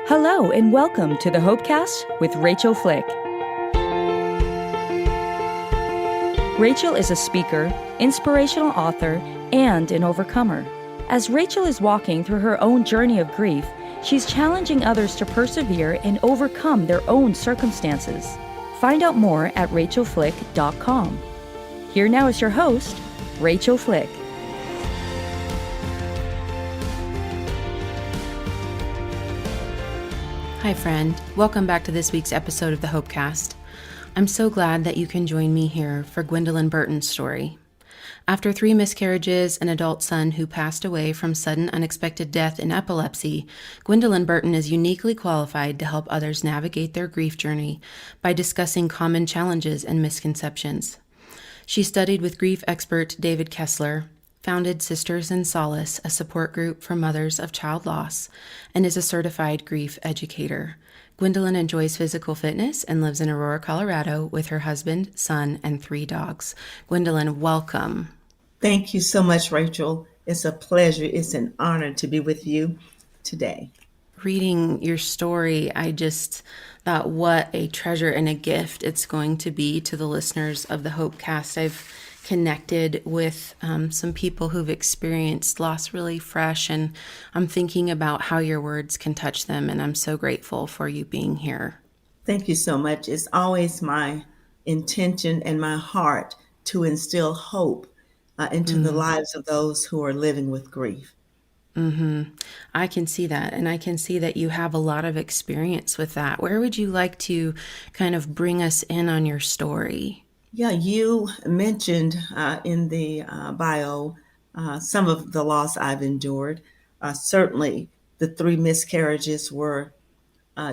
Hello and welcome to the Hopecast with Rachael Flick. Rachael is a speaker, inspirational author, and an overcomer. As Rachael is walking through her own journey of grief, she's challenging others to persevere and overcome their own circumstances. Find out more at rachelflick.com. Here now is your host, Rachael Flick. Hi friend, welcome back to this week's episode of the Hopecast. I'm so glad that you can join me here for Gwendolyn Burton's story. After 3 miscarriages, an adult son who passed away from sudden unexpected death in epilepsy, Gwendolyn Burton is uniquely qualified to help others navigate their grief journey by discussing common challenges and misconceptions. She studied with grief expert David Kessler, founded Sisters in Solace, a support group for mothers of child loss, and is a certified grief educator. Gwendolyn enjoys physical fitness and lives in Aurora, Colorado with her husband, son, and 3 dogs. Gwendolyn, welcome. Thank you so much, Rachel. It's a pleasure. It's an honor to be with you today. Reading your story, I just thought what a treasure and a gift it's going to be to the listeners of the Hopecast. I've connected with some people who've experienced loss really fresh, and I'm thinking about how your words can touch them, and I'm so grateful for you being here. Thank you so much. It's always my intention and my heart to instill hope into the lives of those who are living with grief. I can see that, and I can see that you have a lot of experience with that. Where would you like to kind of bring us in on your story? Yeah, you mentioned in the bio some of the loss I've endured. Certainly, the 3 miscarriages were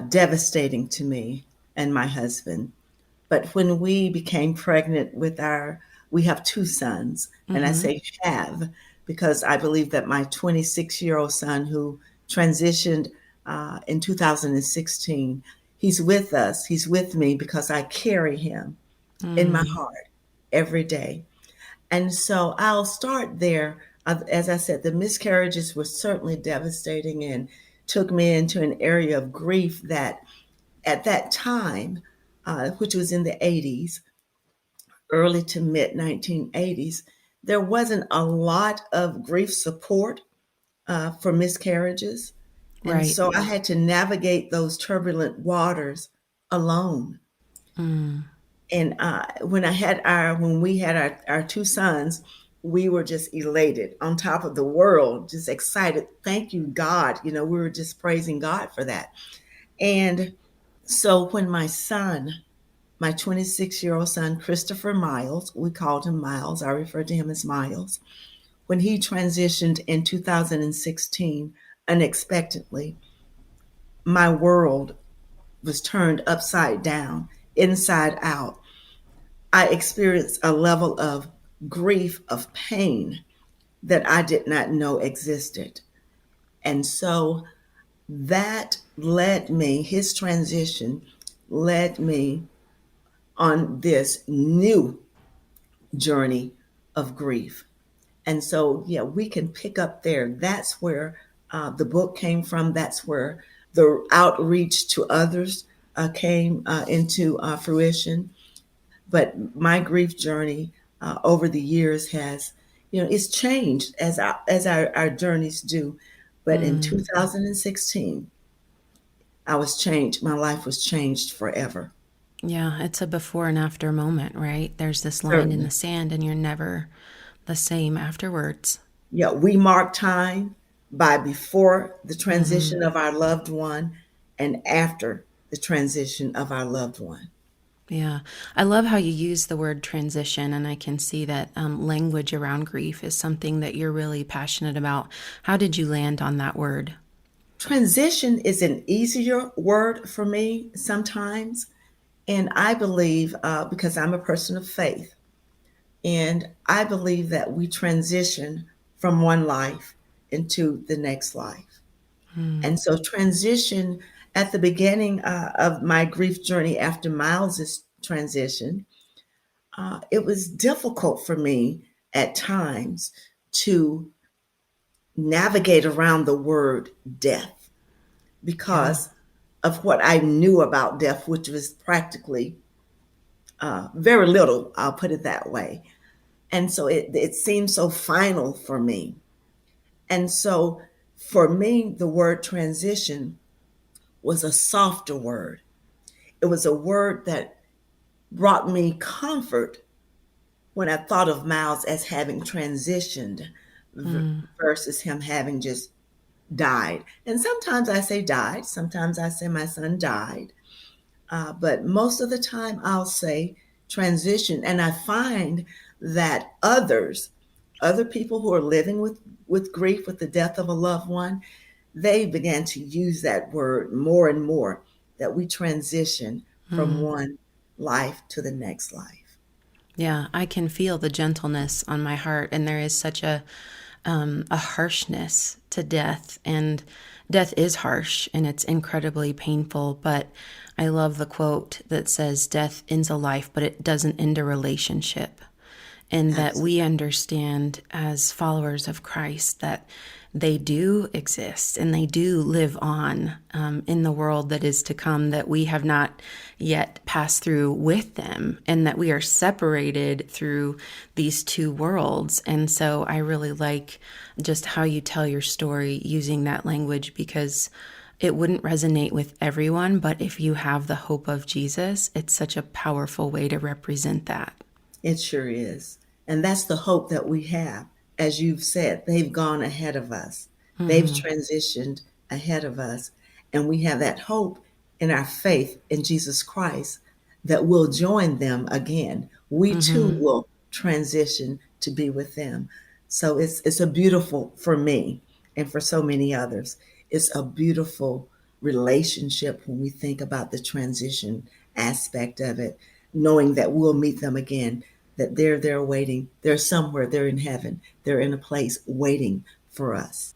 devastating to me and my husband. But when we became pregnant with we have 2 sons, and I say have because I believe that my 26-year-old son who transitioned in 2016, he's with us. He's with me because I carry him in my heart every day. And so I'll start there. As I said, the miscarriages were certainly devastating and took me into an area of grief that at that time, which was in the 80s, early to mid 1980s, there wasn't a lot of grief support for miscarriages. And Right. so I had to navigate those turbulent waters alone. And when we had our 2 sons, we were just elated, on top of the world, just excited. Thank you, God. We were just praising God for that. And so when my 26-year-old son, Christopher Miles, we called him Miles, I refer to him as Miles, when he transitioned in 2016, unexpectedly, my world was turned upside down, inside out. I experienced a level of grief, of pain that I did not know existed. And so that his transition led me on this new journey of grief. And so, yeah, we can pick up there. That's where the book came from. That's where the outreach to others came into fruition. But my grief journey over the years has, it's changed as our journeys do. But in 2016, I was changed. My life was changed forever. Yeah, it's a before and after moment, right? There's this line in Certainly. the sand, and you're never the same afterwards. Yeah, we mark time by before the transition of our loved one and after the transition of our loved one. Yeah. I love how you use the word transition, and I can see that language around grief is something that you're really passionate about. How did you land on that word? Transition is an easier word for me sometimes. And I believe, because I'm a person of faith, and I believe that we transition from one life into the next life. And so transition at the beginning of my grief journey after Miles's transition, it was difficult for me at times to navigate around the word death because of what I knew about death, which was practically very little, I'll put it that way. And so it seemed so final for me. And so for me, the word transition was a softer word. It was a word that brought me comfort when I thought of Miles as having transitioned versus him having just died. And sometimes I say died, sometimes I say my son died. But most of the time I'll say transition. And I find that other people who are living with grief, with the death of a loved one, they began to use that word more and more, that we transition from one life to the next life. Yeah, I can feel the gentleness on my heart, and there is such a harshness to death, and death is harsh and it's incredibly painful. But I love the quote that says, "Death ends a life, but it doesn't end a relationship." And that we understand as followers of Christ that they do exist and they do live on in the world that is to come, that we have not yet passed through with them, and that we are separated through these two worlds. And so I really like just how you tell your story using that language, because it wouldn't resonate with everyone, but if you have the hope of Jesus, it's such a powerful way to represent that. It sure is. And that's the hope that we have. As you've said, they've gone ahead of us. They've transitioned ahead of us. And we have that hope in our faith in Jesus Christ that we'll join them again. We too will transition to be with them. So it's a beautiful, for me and for so many others, it's a beautiful relationship when we think about the transition aspect of it, knowing that we'll meet them again, that they're there waiting. They're somewhere, they're in heaven. They're in a place waiting for us.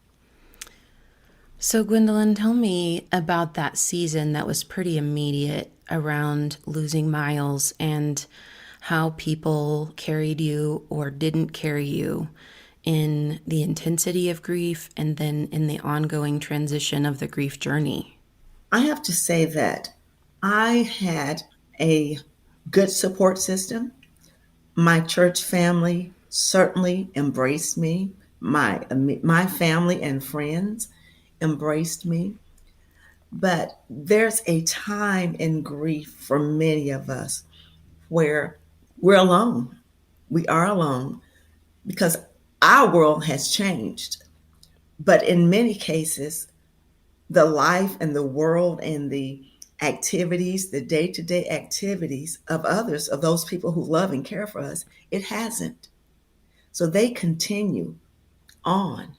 So, Gwendolyn, tell me about that season that was pretty immediate around losing Miles, and how people carried you or didn't carry you in the intensity of grief, and then in the ongoing transition of the grief journey. I have to say that I had a good support system. My church family certainly embraced me. My family and friends embraced me. But there's a time in grief for many of us where we're alone. We are alone because our world has changed. But in many cases, the life and the world and the activities, the day-to-day activities of others, of those people who love and care for us, it hasn't. So they continue on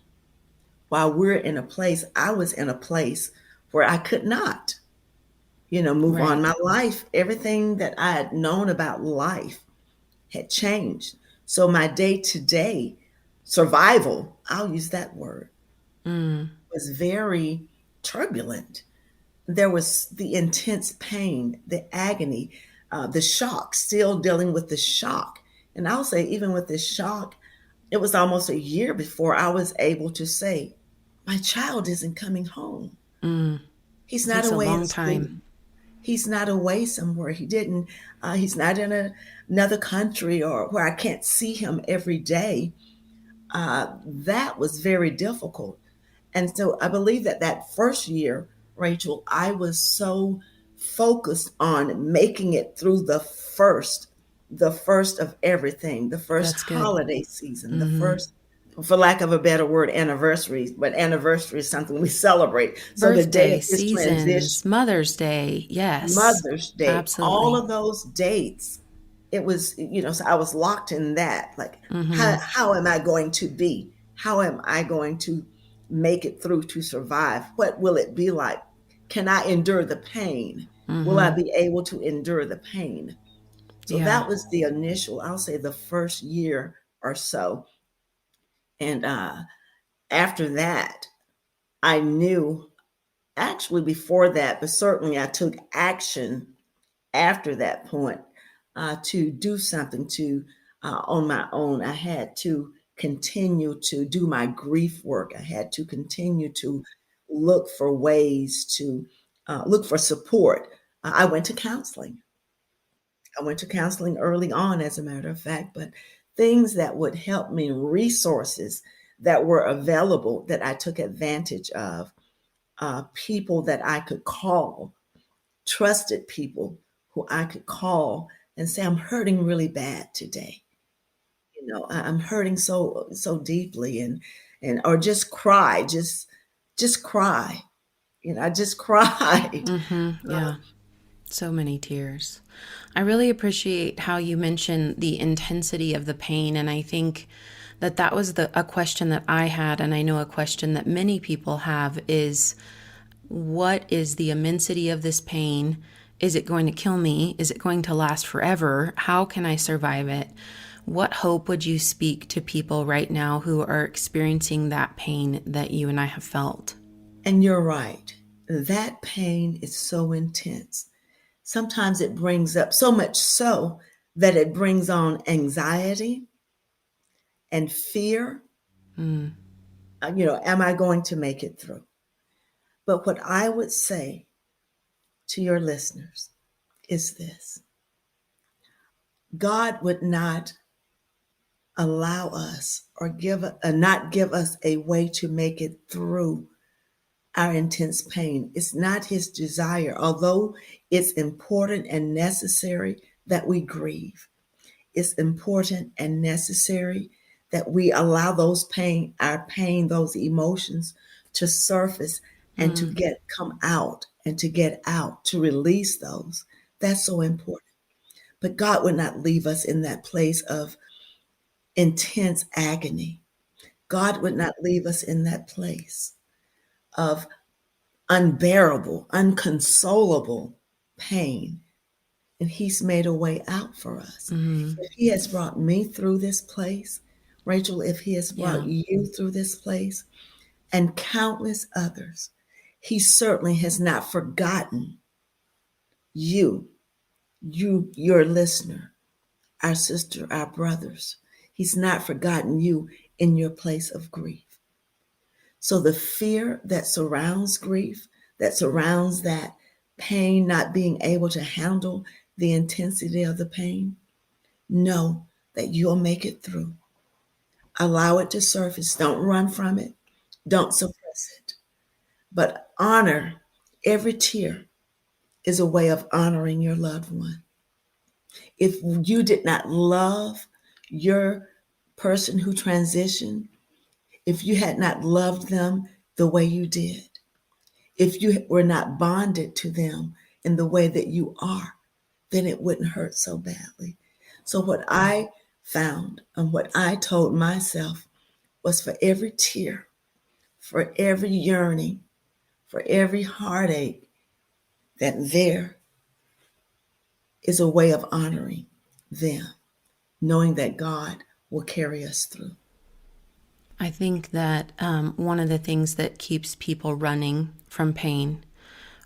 while we're in a place, I was in a place where I could not, move on. Right. My life, everything that I had known about life had changed. So my day-to-day survival, I'll use that word, was very turbulent. There was the intense pain, the agony, the shock, still dealing with the shock. And I'll say, even with the shock, it was almost a year before I was able to say, my child isn't coming home. He's not Takes a away long at school. time. He's not away somewhere. He's not in another country or where I can't see him every day. That was very difficult. And so I believe that first year, Rachel, I was so focused on making it through the first of everything, the first That's good. holiday season, the first, for lack of a better word, anniversary. But anniversary is something we celebrate. So the day Birthday, of this transition, seasons, Mother's Day. Yes. Mother's Day, Absolutely. all of those dates, it was, so I was locked in that. Like, how am I going to be? How am I going to make it through, to survive? What will it be like? Can I endure the pain? Will I be able to endure the pain? So that was the initial, I'll say, the first year or so. And after that, I knew, actually before that, but certainly I took action after that point to do something on my own. I had to continue to do my grief work. I had to continue to look for ways to look for support, I went to counseling. I went to counseling early on, as a matter of fact, but things that would help me, resources that were available that I took advantage of, people that I could call, trusted people who I could call and say, I'm hurting really bad today. I'm hurting so deeply, and or just cry, just cry. I just cried. Yeah. So many tears. I really appreciate how you mentioned the intensity of the pain. And I think that was a question that I had. And I know a question that many people have is, what is the immensity of this pain? Is it going to kill me? Is it going to last forever? How can I survive it? What hope would you speak to people right now who are experiencing that pain that you and I have felt? And you're right. That pain is so intense. Sometimes it brings up, so much so that it brings on anxiety and fear. Am I going to make it through? But what I would say to your listeners is this: God would not allow us or not give us a way to make it through our intense pain. It's not his desire, although it's important and necessary that we grieve. It's important and necessary that we allow those those emotions to surface and to come out and to get out, to release those. That's so important. But God would not leave us in that place of intense agony. God would not leave us in that place of unbearable, unconsolable pain. And he's made a way out for us. If he has brought me through this place, Rachel, if he has brought you through this place and countless others, he certainly has not forgotten you, your listener, our sister, our brothers. He's not forgotten you in your place of grief. So the fear that surrounds grief, that surrounds that pain, not being able to handle the intensity of the pain, know that you'll make it through. Allow it to surface. Don't run from it. Don't suppress it. But honor every tear is a way of honoring your loved one. If you did not love your person who transitioned, if you had not loved them the way you did, if you were not bonded to them in the way that you are, then it wouldn't hurt so badly. So what I found and what I told myself was, for every tear, for every yearning, for every heartache, that there is a way of honoring them, knowing that God will carry us through. I think that one of the things that keeps people running from pain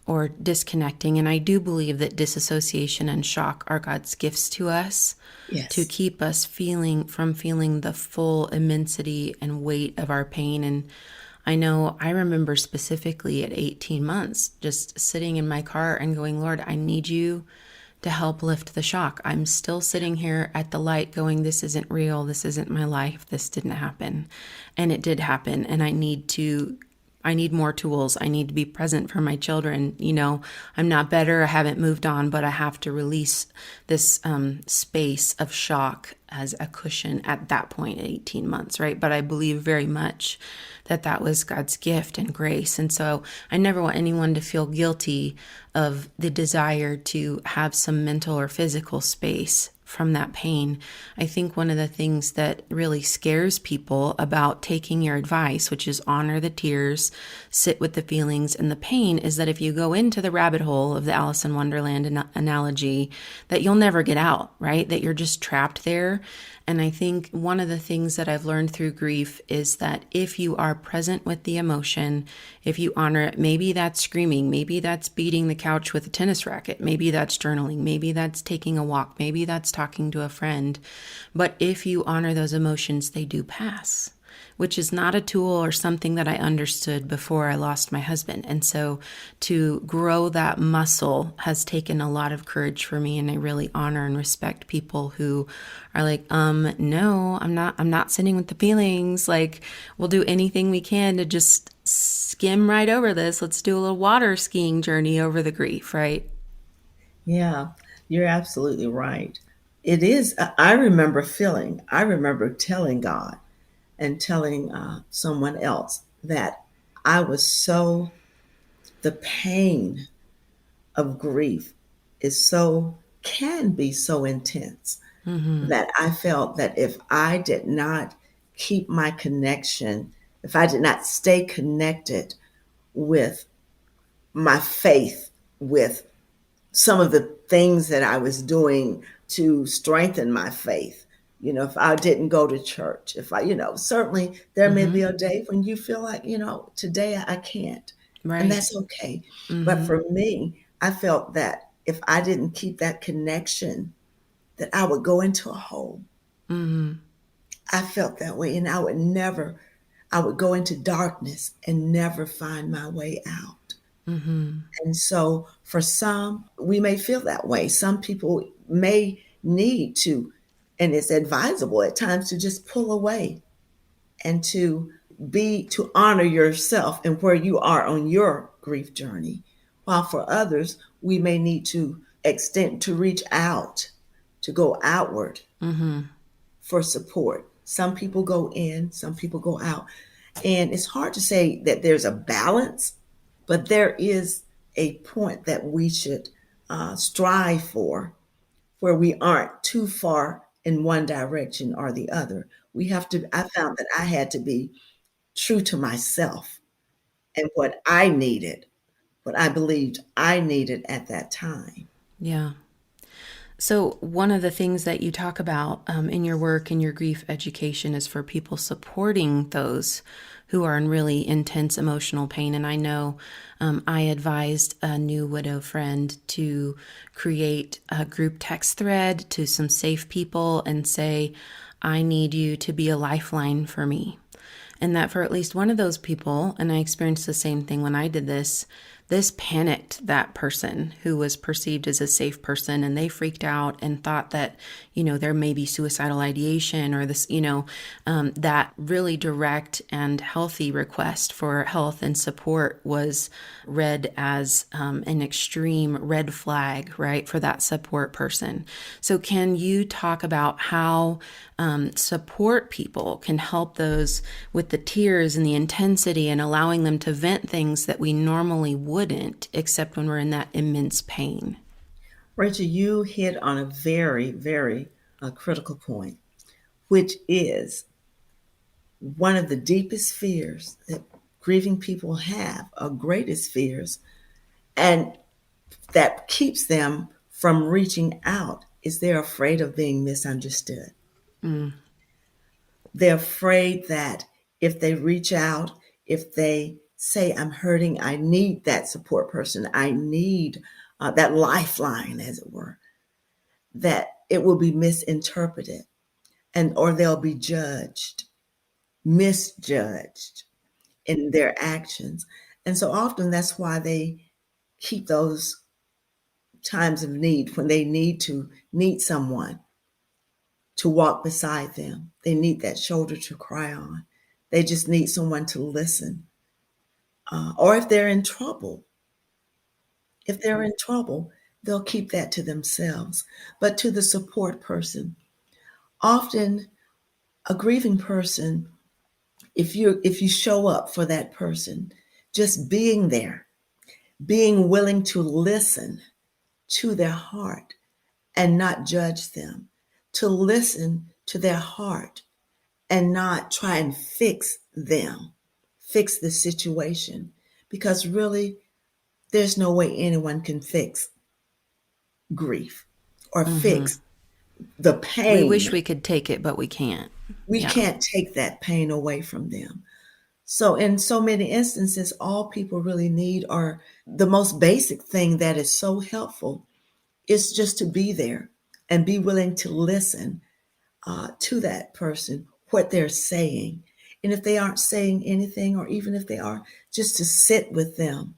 or disconnecting, and I do believe that disassociation and shock are God's gifts to us, Yes. to keep us feeling the full immensity and weight of our pain. And I remember specifically at 18 months, just sitting in my car and going, Lord, I need you to help lift the shock. I'm still sitting here at the light going, this isn't real. This isn't my life. This didn't happen. And it did happen. And I need more tools. I need to be present for my children. I'm not better. I haven't moved on, but I have to release this space of shock as a cushion at that point at 18 months, right? But I believe very much that was God's gift and grace. And so I never want anyone to feel guilty of the desire to have some mental or physical space from that pain. I think one of the things that really scares people about taking your advice, which is honor the tears, sit with the feelings and the pain, is that if you go into the rabbit hole of the Alice in Wonderland analogy, that you'll never get out, right? That you're just trapped there. And I think one of the things that I've learned through grief is that if you are present with the emotion, if you honor it, maybe that's screaming, maybe that's beating the couch with a tennis racket, maybe that's journaling, maybe that's taking a walk, maybe that's talking to a friend. But if you honor those emotions, they do pass. which is not a tool or something that I understood before I lost my husband. And so to grow that muscle has taken a lot of courage for me. And I really honor and respect people who are like, no, I'm not sitting with the feelings. Like, we'll do anything we can to just skim right over this. Let's do a little water skiing journey over the grief, right? Yeah, you're absolutely right. It is, I remember telling God and telling someone else that I was so, the pain of grief can be so intense that I felt that if I did not keep my connection, if I did not stay connected with my faith, with some of the things that I was doing to strengthen my faith. If I didn't go to church, if I, certainly there may be a day when you feel like, today I can't. Right. And that's okay. But for me, I felt that if I didn't keep that connection, that I would go into a hole. I felt that way. And I would go into darkness and never find my way out. And so for some, we may feel that way. Some people may need to, and it's advisable at times to just pull away and to honor yourself and where you are on your grief journey. While for others, we may need to reach out, to go outward for support. Some people go in, some people go out. And it's hard to say that there's a balance, but there is a point that we should strive for, where we aren't too far in one direction or the other. I found that I had to be true to myself and what I needed, what I believed I needed at that time. Yeah. So one of the things that you talk about in your work, in your grief education, is for people supporting those who are in really intense emotional pain. And I know I advised a new widow friend to create a group text thread to some safe people and say, I need you to be a lifeline for me. And that for at least one of those people, and I experienced the same thing when I did this panicked that person who was perceived as a safe person, and they freaked out and thought that, there may be suicidal ideation or this, that really direct and healthy request for health and support was read as an extreme red flag, right, for that support person. So can you talk about how support people can help those with the tears and the intensity and allowing them to vent things that we normally wouldn't, except when we're in that immense pain? Rachel, you hit on a very, very critical point, which is one of the deepest fears that grieving people have, or greatest fears, and that keeps them from reaching out, is they're afraid of being misunderstood. They're afraid that if they reach out, if they say, I'm hurting, I need that support person, I need that lifeline, as it were, that it will be misinterpreted or they'll be misjudged in their actions. And so often that's why they keep those times of need, when they need someone to walk beside them. They need that shoulder to cry on. They just need someone to listen. Or if they're in trouble, they'll keep that to themselves. But to the support person, often a grieving person, if you show up for that person, just being there, being willing to listen to their heart and not judge them, to listen to their heart and not try and fix the situation, because really there's no way anyone can fix grief or fix the pain. We wish we could take it, but we can't. We can't take that pain away from them. So in so many instances, all people really need, or the most basic thing that is so helpful, is just to be there and be willing to listen to that person, what they're saying. And if they aren't saying anything, or even if they are, just to sit with them,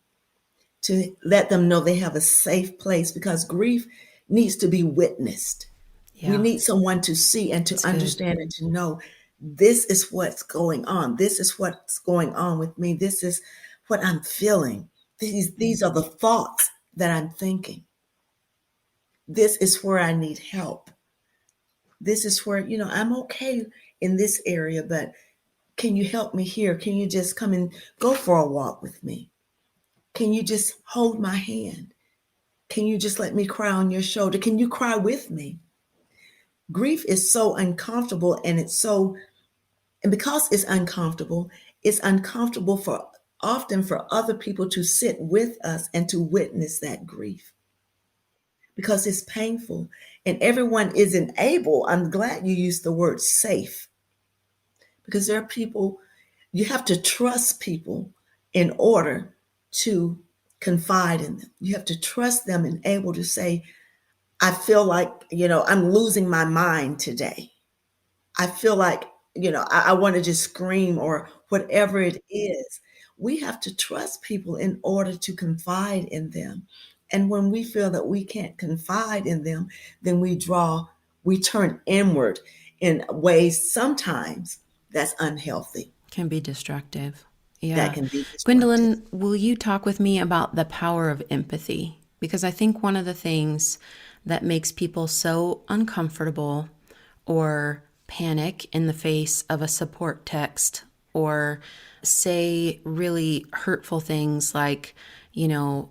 to let them know they have a safe place, because grief needs to be witnessed. We Yeah, need someone to see and to that's good. understand and to know this is what's going on. This is what's going on with me. This is what I'm feeling. These are the thoughts that I'm thinking. This is where I need help. This is where, I'm okay in this area, but can you help me here? Can you just come and go for a walk with me? Can you just hold my hand? Can you just let me cry on your shoulder? Can you cry with me? Grief is so uncomfortable, and because it's uncomfortable for often for other people to sit with us and to witness that grief, because it's painful, and everyone isn't able. I'm glad you used the word safe, because there are people, you have to trust people in order to confide in them. You have to trust them and able to say, I feel like, I'm losing my mind today. I feel like, I want to just scream, or whatever it is. We have to trust people in order to confide in them. And when we feel that we can't confide in them, then we turn inward in ways sometimes that's unhealthy, Can be destructive. that Yeah. can be destructive. Gwendolyn, will you talk with me about the power of empathy? Because I think one of the things that makes people so uncomfortable or panic in the face of a support text, or say really hurtful things like,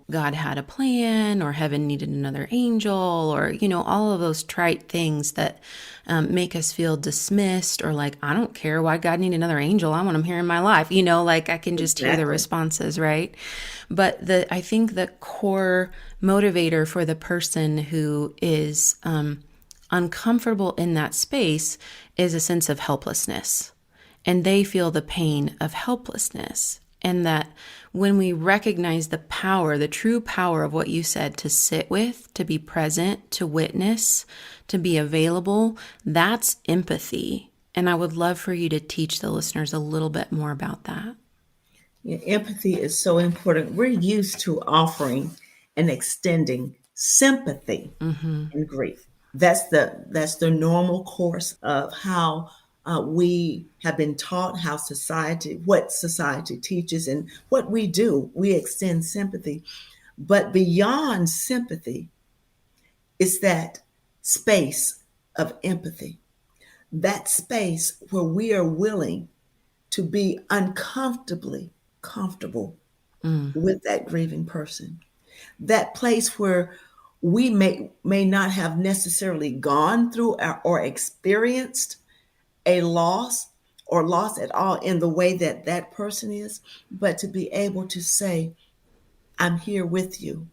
God had a plan, or heaven needed another angel, or, all of those trite things that make us feel dismissed, or like, I don't care why God need another angel. I want him here in my life. Like I can just hear the Exactly. responses, right? But I think the core motivator for the person who is uncomfortable in that space is a sense of helplessness. And they feel the pain of helplessness. And that when we recognize the power, the true power of what you said, to sit with, to be present, to witness, to be available, that's empathy. And I would love for you to teach the listeners a little bit more about that. Yeah, empathy is so important. We're used to offering and extending sympathy in grief. That's the normal course of how we have been taught, what society teaches, and what we do. We extend sympathy, but beyond sympathy is that space of empathy. That space where we are willing to be uncomfortably comfortable with that grieving person. That place where we may not have necessarily gone through or experienced a loss, or loss at all in the way that that person is, but to be able to say, I'm here with you.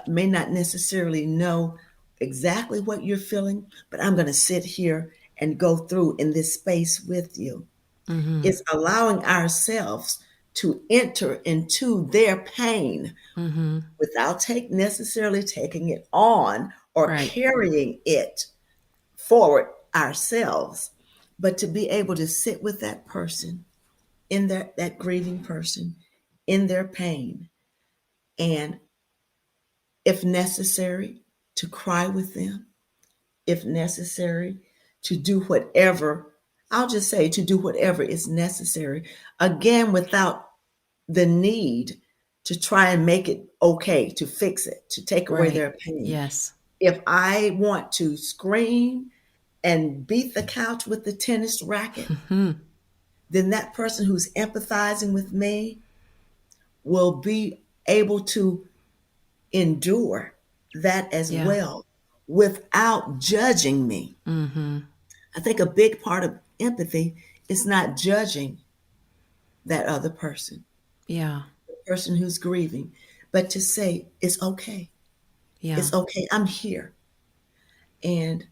May not necessarily know exactly what you're feeling, but I'm going to sit here and go through in this space with you. Mm-hmm. It's allowing ourselves to enter into their pain Mm-hmm. without necessarily taking it on or Right. carrying it forward ourselves, but to be able to sit with that person, in that grieving person, in their pain, and if necessary, to cry with them, if necessary, to do whatever, I'll just say, to do whatever is necessary, again, without the need to try and make it okay, to fix it, to take away Right. their pain. Yes. If I want to scream and beat the couch with the tennis racket, Mm-hmm. then that person who's empathizing with me will be able to endure that as Yeah. well without judging me. Mm-hmm. I think a big part of empathy is not judging that other person, Yeah. the person who's grieving, but to say, it's okay. Yeah. It's okay. I'm here. And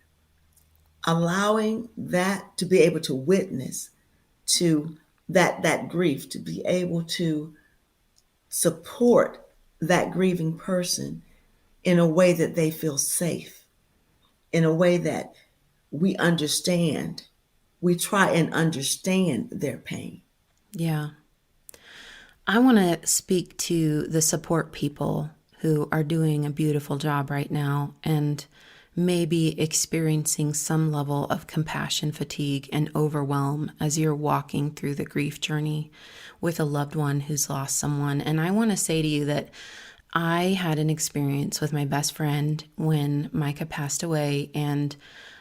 allowing that to be able to witness to that grief, to be able to support that grieving person in a way that they feel safe, in a way that we understand we try and understand their pain. Yeah. I want to speak to the support people who are doing a beautiful job right now and maybe experiencing some level of compassion fatigue and overwhelm as you're walking through the grief journey with a loved one who's lost someone. And I want to say to you that I had an experience with my best friend when Micah passed away, and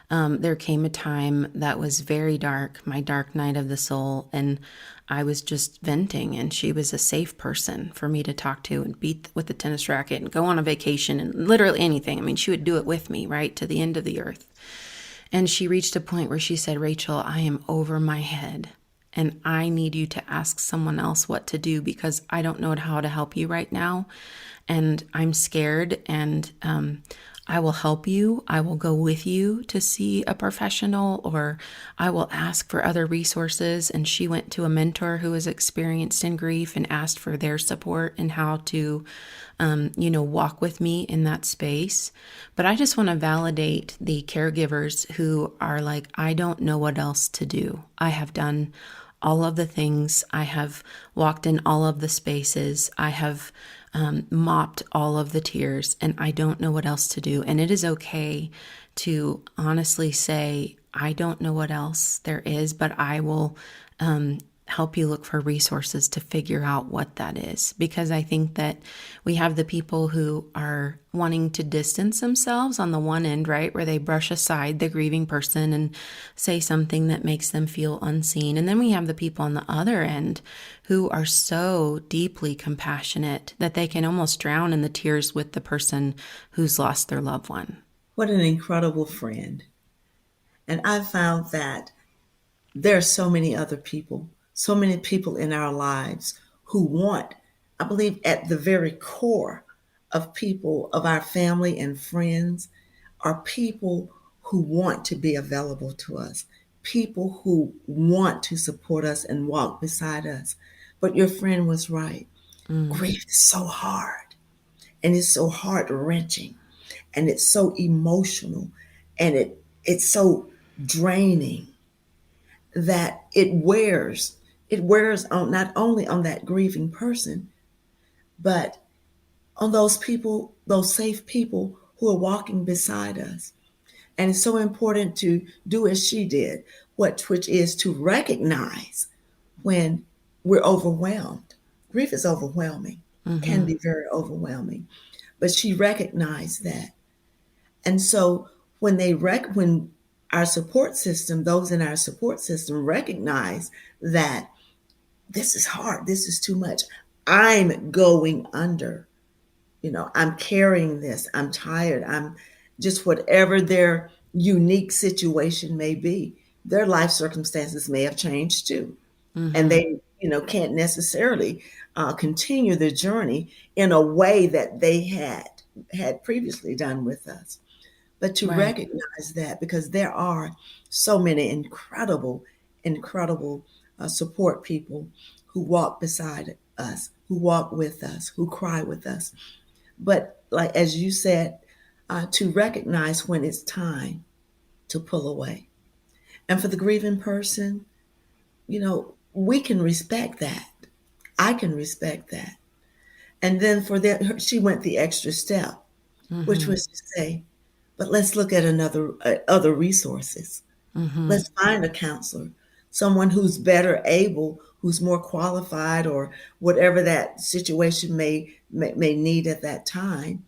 there came a time that was very dark, my dark night of the soul, and I was just venting, and she was a safe person for me to talk to and beat with the tennis racket and go on a vacation and literally anything. I mean, she would do it with me, right, to the end of the earth. And she reached a point where she said, Rachel, I am over my head, and I need you to ask someone else what to do because I don't know how to help you right now. And I'm scared, and I will help you. I will go with you to see a professional, or I will ask for other resources. And she went to a mentor who was experienced in grief and asked for their support and how to, walk with me in that space. But I just want to validate the caregivers who are like, I don't know what else to do. I have done all of the things. I have walked in all of the spaces. I have mopped all of the tears, and I don't know what else to do. And it is okay to honestly say, I don't know what else there is, but I will help you look for resources to figure out what that is. Because I think that we have the people who are wanting to distance themselves on the one end, right, where they brush aside the grieving person and say something that makes them feel unseen. And then we have the people on the other end who are so deeply compassionate that they can almost drown in the tears with the person who's lost their loved one. What an incredible friend. And I found that there are so many other people, so many people in our lives who want, I believe at the very core of people, of our family and friends, are people who want to be available to us, people who want to support us and walk beside us. But your friend was right. Grief is so hard, and it's so heart-wrenching, and it's so emotional, and it's so draining that it wears on not only on that grieving person, but on those people, those safe people who are walking beside us. And it's so important to do as she did, which is to recognize when we're overwhelmed. Grief is overwhelming, can be very overwhelming, but she recognized that. And so when when our support system, those in our support system recognize that this is hard, this is too much, I'm going under, I'm carrying this, I'm tired, I'm just whatever their unique situation may be, their life circumstances may have changed too. And they, can't necessarily continue the journey in a way that they had previously done with us. But to Right. recognize that, because there are so many incredible support people who walk beside us, who walk with us, who cry with us. But like, as you said, to recognize when it's time to pull away. And for the grieving person, we can respect that. I can respect that. And then for that, she went the extra step, which was to say, but let's look at other resources. Let's find a counselor, someone who's better able, who's more qualified, or whatever that situation may need at that time,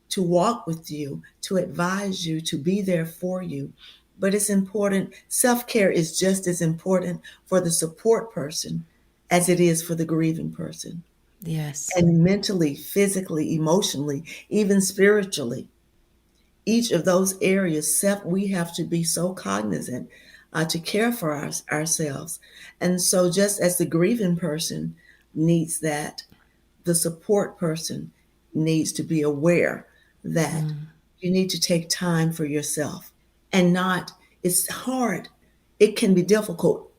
to walk with you, to advise you, to be there for you. But it's important. Self-care is just as important for the support person as it is for the grieving person. Yes. And mentally, physically, emotionally, even spiritually, each of those areas, we have to be so cognizant to care for ourselves. And so just as the grieving person needs that, the support person needs to be aware that you need to take time for yourself, and it's hard. It can be difficult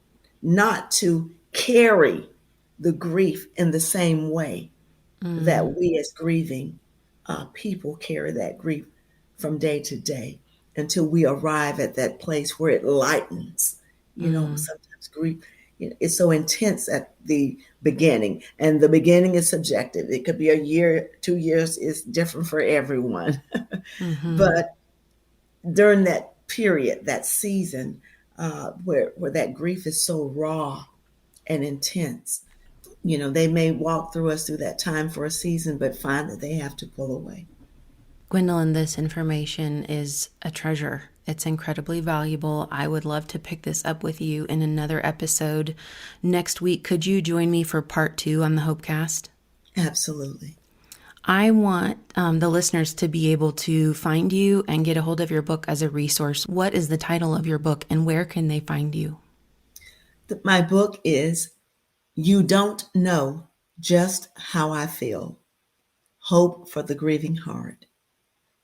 not to carry the grief in the same way that we as grieving people carry that grief from day to day, until we arrive at that place where it lightens Sometimes grief is so intense at the beginning, and the beginning is subjective. It could be a year, 2 years is different for everyone. But during that period, that season, where that grief is so raw and intense, they may walk through that time for a season, but find that they have to pull away. Gwendolyn, this information is a treasure. It's incredibly valuable. I would love to pick this up with you in another episode next week. Could you join me for part 2 on the Hopecast? Absolutely. I want the listeners to be able to find you and get a hold of your book as a resource. What is the title of your book and where can they find you? My book is You Don't Know Just How I Feel. Hope for the Grieving Heart.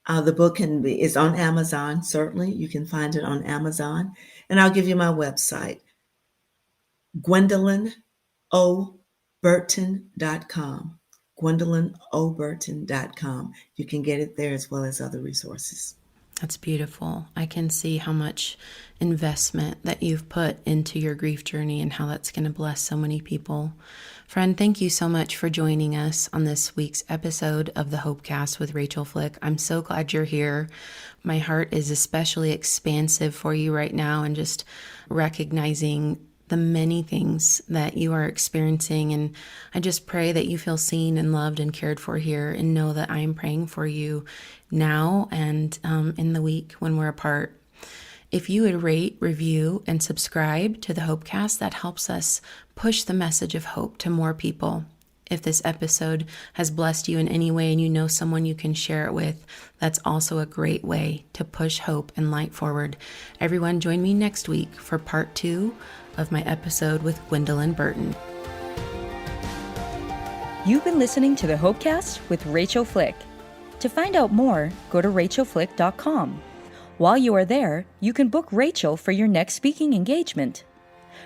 The book is on Amazon. Certainly, you can find it on Amazon. And I'll give you my website, GwendolynOBurton.com. GwendolynOBurton.com. You can get it there as well as other resources. That's beautiful. I can see how much investment that you've put into your grief journey and how that's going to bless so many people. Friend, thank you so much for joining us on this week's episode of the Hopecast with Rachael Flick. I'm so glad you're here. My heart is especially expansive for you right now and just recognizing the many things that you are experiencing. And I just pray that you feel seen and loved and cared for here, and know that I am praying for you now and in the week when we're apart. If you would rate, review, and subscribe to the Hopecast, that helps us push the message of hope to more people. If this episode has blessed you in any way and you know someone you can share it with, that's also a great way to push hope and light forward. Everyone, join me next week for part 2 of my episode with Gwendolyn Burton. You've been listening to the Hopecast with Rachael Flick. To find out more, go to rachaelflick.com. While you are there, you can book Rachael for your next speaking engagement.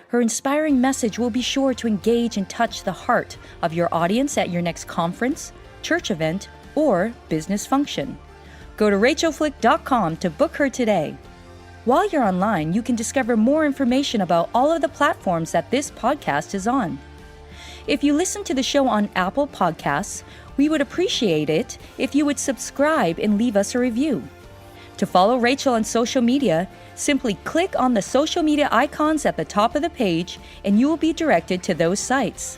Her inspiring message will be sure to engage and touch the heart of your audience at your next conference, church event, or business function. Go to rachaelflick.com to book her today. While you're online, you can discover more information about all of the platforms that this podcast is on. If you listen to the show on Apple Podcasts, we would appreciate it if you would subscribe and leave us a review. To follow Rachael on social media, simply click on the social media icons at the top of the page and you will be directed to those sites.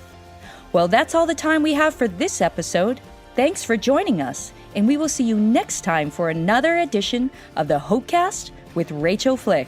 Well, that's all the time we have for this episode. Thanks for joining us, and we will see you next time for another edition of the Hopecast with Rachael Flick.